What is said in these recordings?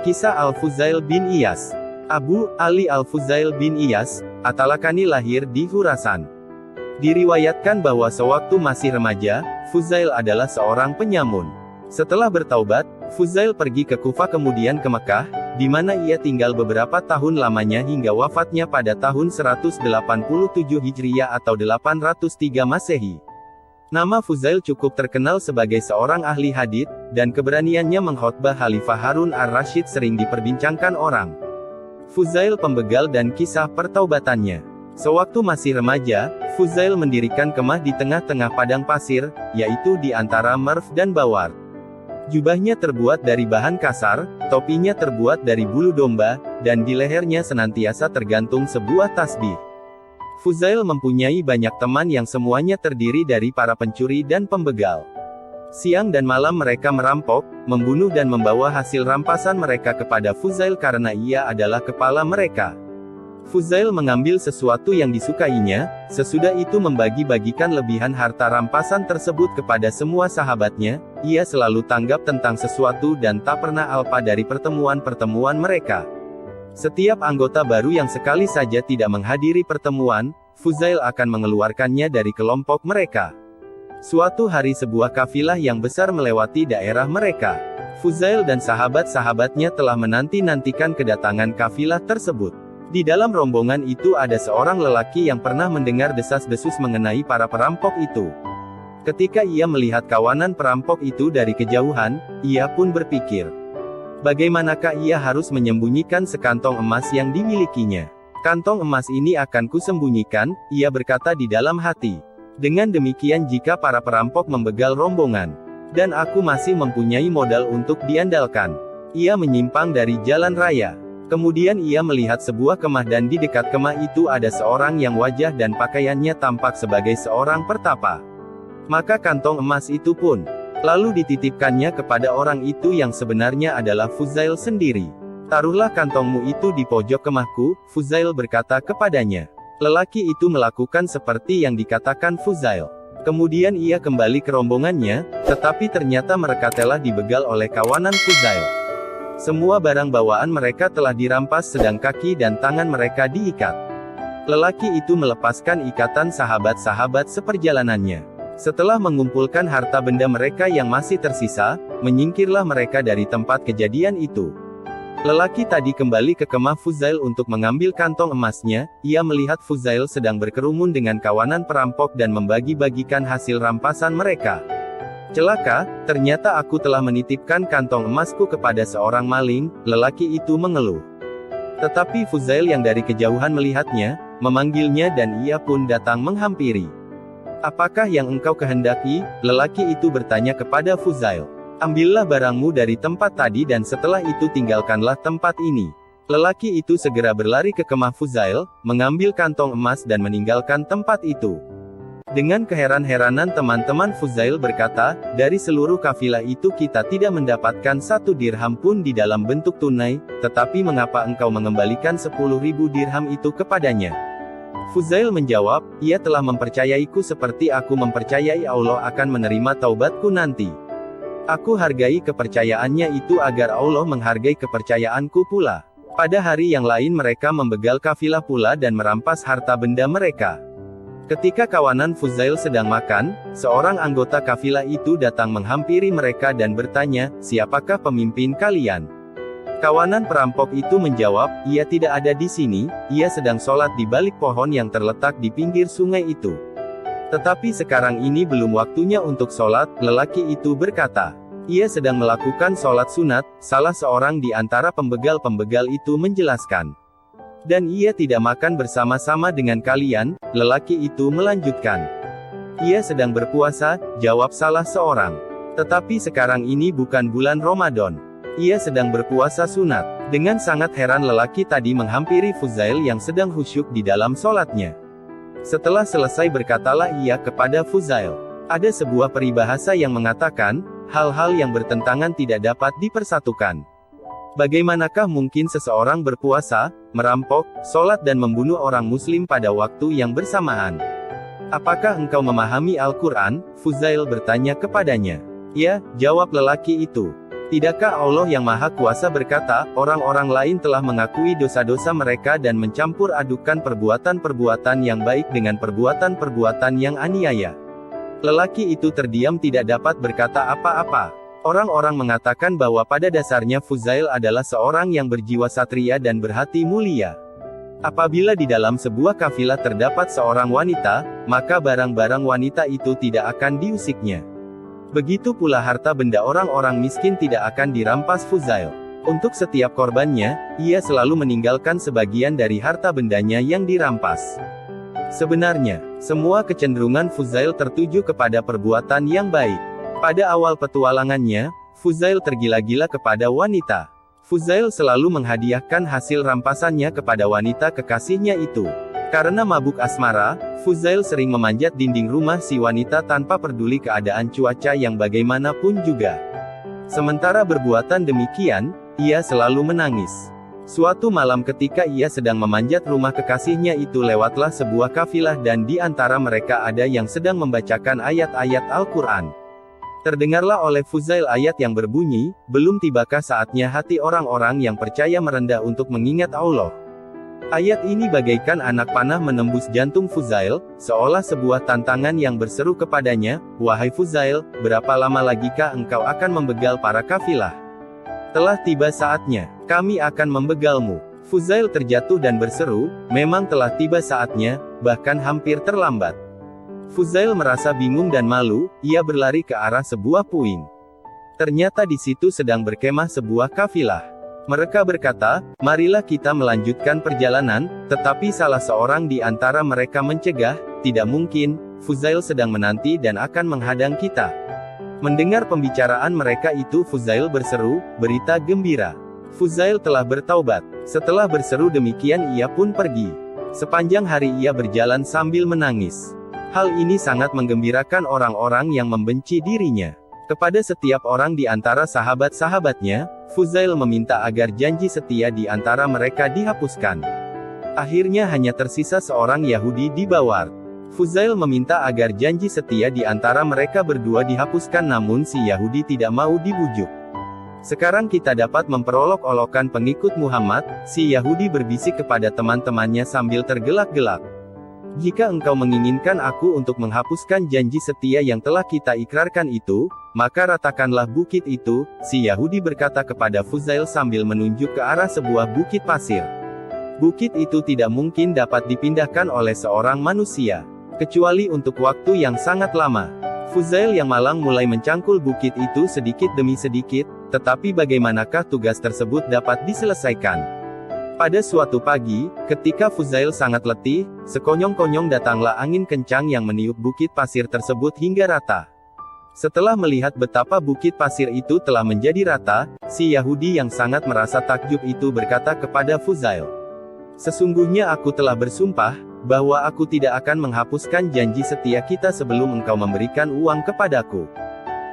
Kisah Al-Fuzail bin Iyas. Abu Ali Al-Fuzail bin Iyas, At-Talakani lahir di Khurasan. Diriwayatkan bahwa sewaktu masih remaja, Fuzail adalah seorang penyamun. Setelah bertaubat, Fuzail pergi ke Kufah kemudian ke Mekah, di mana ia tinggal beberapa tahun lamanya hingga wafatnya pada tahun 187 Hijriah atau 803 Masehi. Nama Fuzail cukup terkenal sebagai seorang ahli hadits, dan keberaniannya mengkhotbah Khalifah Harun ar-Rasyid sering diperbincangkan orang. Fuzail pembegal dan kisah pertaubatannya. Sewaktu masih remaja, Fuzail mendirikan kemah di tengah-tengah padang pasir, yaitu di antara Marv dan Bawar. Jubahnya terbuat dari bahan kasar, topinya terbuat dari bulu domba, dan di lehernya senantiasa tergantung sebuah tasbih. Fuzail mempunyai banyak teman yang semuanya terdiri dari para pencuri dan pembegal. Siang dan malam mereka merampok, membunuh dan membawa hasil rampasan mereka kepada Fuzail karena ia adalah kepala mereka. Fuzail mengambil sesuatu yang disukainya, sesudah itu membagi-bagikan lebihan harta rampasan tersebut kepada semua sahabatnya. Ia selalu tanggap tentang sesuatu dan tak pernah alpa dari pertemuan-pertemuan mereka. Setiap anggota baru yang sekali saja tidak menghadiri pertemuan, Fuzail akan mengeluarkannya dari kelompok mereka. Suatu hari sebuah kafilah yang besar melewati daerah mereka. Fuzail dan sahabat-sahabatnya telah menanti-nantikan kedatangan kafilah tersebut. Di dalam rombongan itu ada seorang lelaki yang pernah mendengar desas-desus mengenai para perampok itu. Ketika ia melihat kawanan perampok itu dari kejauhan, ia pun berpikir, bagaimanakah ia harus menyembunyikan sekantong emas yang dimilikinya? Kantong emas ini akan kusembunyikan, ia berkata di dalam hati. Dengan demikian jika para perampok membegal rombongan, dan aku masih mempunyai modal untuk diandalkan. Ia menyimpang dari jalan raya. Kemudian ia melihat sebuah kemah dan di dekat kemah itu ada seorang yang wajah dan pakaiannya tampak sebagai seorang pertapa. Maka kantong emas itu pun lalu dititipkannya kepada orang itu yang sebenarnya adalah Fuzail sendiri. Taruhlah kantongmu itu di pojok kemahku, Fuzail berkata kepadanya. Lelaki itu melakukan seperti yang dikatakan Fuzail. Kemudian ia kembali ke rombongannya, tetapi ternyata mereka telah dibegal oleh kawanan Fuzail. Semua barang bawaan mereka telah dirampas sedang kaki dan tangan mereka diikat. Lelaki itu melepaskan ikatan sahabat-sahabat seperjalanannya. Setelah mengumpulkan harta benda mereka yang masih tersisa, menyingkirlah mereka dari tempat kejadian itu. Lelaki tadi kembali ke kemah Fuzail untuk mengambil kantong emasnya. Ia melihat Fuzail sedang berkerumun dengan kawanan perampok dan membagi-bagikan hasil rampasan mereka. Celaka, ternyata aku telah menitipkan kantong emasku kepada seorang maling, lelaki itu mengeluh. Tetapi Fuzail yang dari kejauhan melihatnya, memanggilnya dan ia pun datang menghampiri. Apakah yang engkau kehendaki? Lelaki itu bertanya kepada Fuzail. Ambillah barangmu dari tempat tadi dan setelah itu tinggalkanlah tempat ini. Lelaki itu segera berlari ke kemah Fuzail, mengambil kantong emas dan meninggalkan tempat itu. Dengan keheran-heranan teman-teman Fuzail berkata, dari seluruh kafilah itu kita tidak mendapatkan 1 dirham pun di dalam bentuk tunai, tetapi mengapa engkau mengembalikan 10.000 dirham itu kepadanya? Fuzail menjawab, ia telah mempercayaiku seperti aku mempercayai Allah akan menerima taubatku nanti. Aku hargai kepercayaannya itu agar Allah menghargai kepercayaanku pula. Pada hari yang lain mereka membegal kafilah pula dan merampas harta benda mereka. Ketika kawanan Fuzail sedang makan, seorang anggota kafilah itu datang menghampiri mereka dan bertanya, siapakah pemimpin kalian? Kawanan perampok itu menjawab, ia tidak ada di sini, ia sedang sholat di balik pohon yang terletak di pinggir sungai itu. Tetapi sekarang ini belum waktunya untuk sholat, lelaki itu berkata. Ia sedang melakukan sholat sunat, salah seorang di antara pembegal-pembegal itu menjelaskan. Dan ia tidak makan bersama-sama dengan kalian, lelaki itu melanjutkan. Ia sedang berpuasa, jawab salah seorang. Tetapi sekarang ini bukan bulan Ramadan. Ia sedang berpuasa sunat. Dengan sangat heran lelaki tadi menghampiri Fuzail yang sedang khusyuk di dalam sholatnya. Setelah selesai berkatalah ia kepada Fuzail. Ada sebuah peribahasa yang mengatakan, hal-hal yang bertentangan tidak dapat dipersatukan. Bagaimanakah mungkin seseorang berpuasa, merampok, sholat dan membunuh orang muslim pada waktu yang bersamaan? Apakah engkau memahami Al-Quran? Fuzail bertanya kepadanya. Ya, jawab lelaki itu. Tidakkah Allah yang Maha Kuasa berkata, orang-orang lain telah mengakui dosa-dosa mereka dan mencampur adukan perbuatan-perbuatan yang baik dengan perbuatan-perbuatan yang aniaya. Lelaki itu terdiam tidak dapat berkata apa-apa. Orang-orang mengatakan bahwa pada dasarnya Fuzail adalah seorang yang berjiwa satria dan berhati mulia. Apabila di dalam sebuah kafilah terdapat seorang wanita, maka barang-barang wanita itu tidak akan diusiknya. Begitu pula harta benda orang-orang miskin tidak akan dirampas Fuzail. Untuk setiap korbannya, ia selalu meninggalkan sebagian dari harta bendanya yang dirampas. Sebenarnya, semua kecenderungan Fuzail tertuju kepada perbuatan yang baik. Pada awal petualangannya, Fuzail tergila-gila kepada wanita. Fuzail selalu menghadiahkan hasil rampasannya kepada wanita kekasihnya itu. Karena mabuk asmara, Fuzail sering memanjat dinding rumah si wanita tanpa peduli keadaan cuaca yang bagaimanapun juga. Sementara berbuatan demikian, ia selalu menangis. Suatu malam ketika ia sedang memanjat rumah kekasihnya itu lewatlah sebuah kafilah dan di antara mereka ada yang sedang membacakan ayat-ayat Al-Quran. Terdengarlah oleh Fuzail ayat yang berbunyi, belum tibakah saatnya hati orang-orang yang percaya merendah untuk mengingat Allah. Ayat ini bagaikan anak panah menembus jantung Fuzail, seolah sebuah tantangan yang berseru kepadanya, wahai Fuzail, berapa lama lagikah engkau akan membegal para kafilah? Telah tiba saatnya, kami akan membegalmu. Fuzail terjatuh dan berseru, memang telah tiba saatnya, bahkan hampir terlambat. Fuzail merasa bingung dan malu, ia berlari ke arah sebuah puing. Ternyata di situ sedang berkemah sebuah kafilah. Mereka berkata, marilah kita melanjutkan perjalanan, tetapi salah seorang di antara mereka mencegah, tidak mungkin, Fuzail sedang menanti dan akan menghadang kita. Mendengar pembicaraan mereka itu Fuzail berseru, berita gembira. Fuzail telah bertaubat. Setelah berseru demikian ia pun pergi. Sepanjang hari ia berjalan sambil menangis. Hal ini sangat menggembirakan orang-orang yang membenci dirinya. Kepada setiap orang di antara sahabat-sahabatnya, Fuzail meminta agar janji setia di antara mereka dihapuskan. Akhirnya hanya tersisa seorang Yahudi di Bawar. Fuzail meminta agar janji setia di antara mereka berdua dihapuskan namun si Yahudi tidak mau dibujuk. Sekarang kita dapat memperolok-olokkan pengikut Muhammad, si Yahudi berbisik kepada teman-temannya sambil tergelak-gelak. Jika engkau menginginkan aku untuk menghapuskan janji setia yang telah kita ikrarkan itu, maka ratakanlah bukit itu, si Yahudi berkata kepada Fuzail sambil menunjuk ke arah sebuah bukit pasir. Bukit itu tidak mungkin dapat dipindahkan oleh seorang manusia, kecuali untuk waktu yang sangat lama. Fuzail yang malang mulai mencangkul bukit itu sedikit demi sedikit, tetapi bagaimanakah tugas tersebut dapat diselesaikan? Pada suatu pagi, ketika Fuzail sangat letih, sekonyong-konyong datanglah angin kencang yang meniup bukit pasir tersebut hingga rata. Setelah melihat betapa bukit pasir itu telah menjadi rata, si Yahudi yang sangat merasa takjub itu berkata kepada Fuzail, sesungguhnya aku telah bersumpah, bahwa aku tidak akan menghapuskan janji setia kita sebelum engkau memberikan uang kepadaku.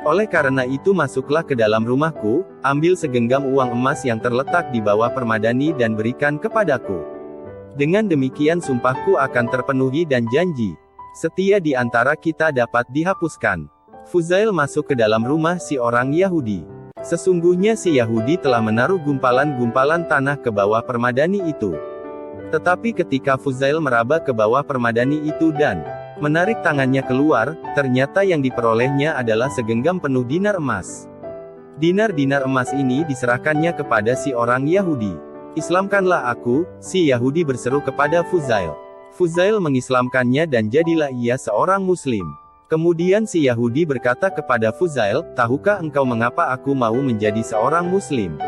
Oleh karena itu masuklah ke dalam rumahku, ambil segenggam uang emas yang terletak di bawah permadani dan berikan kepadaku. Dengan demikian sumpahku akan terpenuhi dan janji setia di antara kita dapat dihapuskan. Fuzail masuk ke dalam rumah si orang Yahudi. Sesungguhnya si Yahudi telah menaruh gumpalan-gumpalan tanah ke bawah permadani itu. Tetapi ketika Fuzail meraba ke bawah permadani itu dan menarik tangannya keluar, ternyata yang diperolehnya adalah segenggam penuh dinar emas. Dinar-dinar emas ini diserahkannya kepada si orang Yahudi. Islamkanlah aku, si Yahudi berseru kepada Fuzail. Fuzail mengislamkannya dan jadilah ia seorang Muslim. Kemudian si Yahudi berkata kepada Fuzail, tahukah engkau mengapa aku mau menjadi seorang Muslim?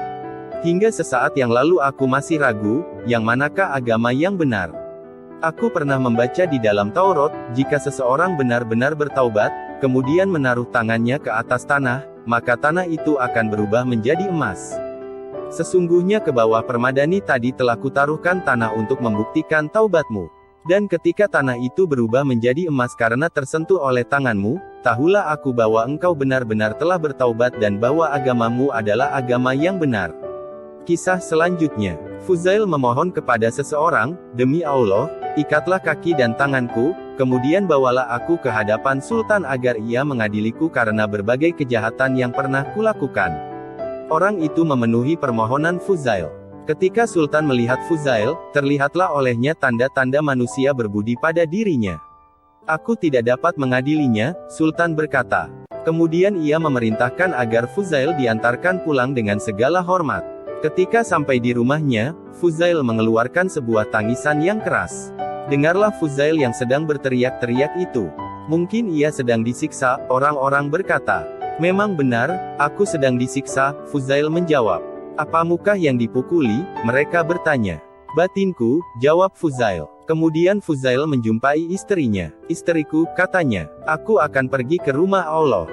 Hingga sesaat yang lalu aku masih ragu, yang manakah agama yang benar? Aku pernah membaca di dalam Taurat, jika seseorang benar-benar bertaubat, kemudian menaruh tangannya ke atas tanah, maka tanah itu akan berubah menjadi emas. Sesungguhnya ke bawah permadani tadi telah kutaruhkan tanah untuk membuktikan taubatmu. Dan ketika tanah itu berubah menjadi emas karena tersentuh oleh tanganmu, tahulah aku bahwa engkau benar-benar telah bertaubat dan bahwa agamamu adalah agama yang benar. Kisah selanjutnya, Fuzail memohon kepada seseorang, demi Allah, ikatlah kaki dan tanganku, kemudian bawalah aku ke hadapan Sultan agar ia mengadiliku karena berbagai kejahatan yang pernah kulakukan. Orang itu memenuhi permohonan Fuzail. Ketika Sultan melihat Fuzail, terlihatlah olehnya tanda-tanda manusia berbudi pada dirinya. Aku tidak dapat mengadilinya, Sultan berkata. Kemudian ia memerintahkan agar Fuzail diantarkan pulang dengan segala hormat. Ketika sampai di rumahnya, Fuzail mengeluarkan sebuah tangisan yang keras. Dengarlah Fuzail yang sedang berteriak-teriak itu. Mungkin ia sedang disiksa, orang-orang berkata. Memang benar, aku sedang disiksa, Fuzail menjawab. Apamukah yang dipukuli? Mereka bertanya. Batinku, jawab Fuzail. Kemudian Fuzail menjumpai istrinya. Istriku, katanya, aku akan pergi ke rumah Allah.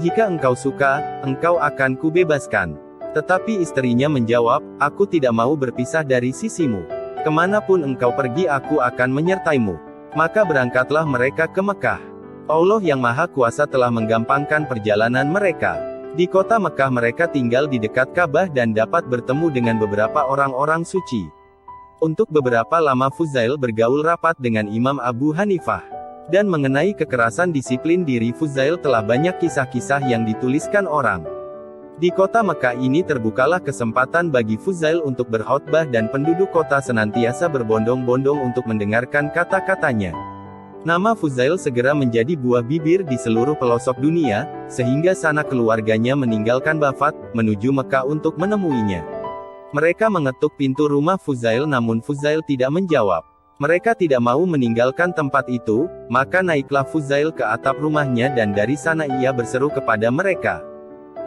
Jika engkau suka, engkau akan kubebaskan. Tetapi istrinya menjawab, aku tidak mau berpisah dari sisimu. Kemanapun engkau pergi aku akan menyertaimu. Maka berangkatlah mereka ke Mekah. Allah yang Maha Kuasa telah menggampangkan perjalanan mereka. Di kota Mekah mereka tinggal di dekat Ka'bah dan dapat bertemu dengan beberapa orang-orang suci. Untuk beberapa lama Fuzail bergaul rapat dengan Imam Abu Hanifah. Dan mengenai kekerasan disiplin diri Fuzail telah banyak kisah-kisah yang dituliskan orang. Di kota Mekah ini terbukalah kesempatan bagi Fuzail untuk berkhotbah dan penduduk kota senantiasa berbondong-bondong untuk mendengarkan kata-katanya. Nama Fuzail segera menjadi buah bibir di seluruh pelosok dunia, sehingga sanak keluarganya meninggalkan Bafat, menuju Mekah untuk menemuinya. Mereka mengetuk pintu rumah Fuzail namun Fuzail tidak menjawab. Mereka tidak mau meninggalkan tempat itu, maka naiklah Fuzail ke atap rumahnya dan dari sana ia berseru kepada mereka.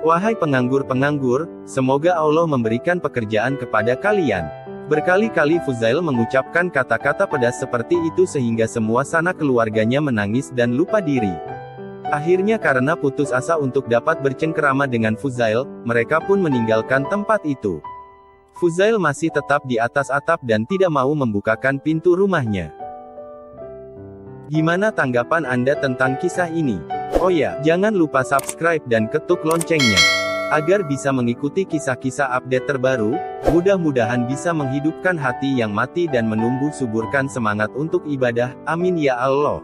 Wahai penganggur-penganggur, semoga Allah memberikan pekerjaan kepada kalian. Berkali-kali Fuzail mengucapkan kata-kata pedas seperti itu sehingga semua sanak keluarganya menangis dan lupa diri. Akhirnya karena putus asa untuk dapat bercengkerama dengan Fuzail, mereka pun meninggalkan tempat itu. Fuzail masih tetap di atas atap dan tidak mau membukakan pintu rumahnya. Gimana tanggapan Anda tentang kisah ini? Oh ya, jangan lupa subscribe dan ketuk loncengnya, agar bisa mengikuti kisah-kisah update terbaru. Mudah-mudahan bisa menghidupkan hati yang mati dan menumbuh suburkan semangat untuk ibadah. Amin ya Allah.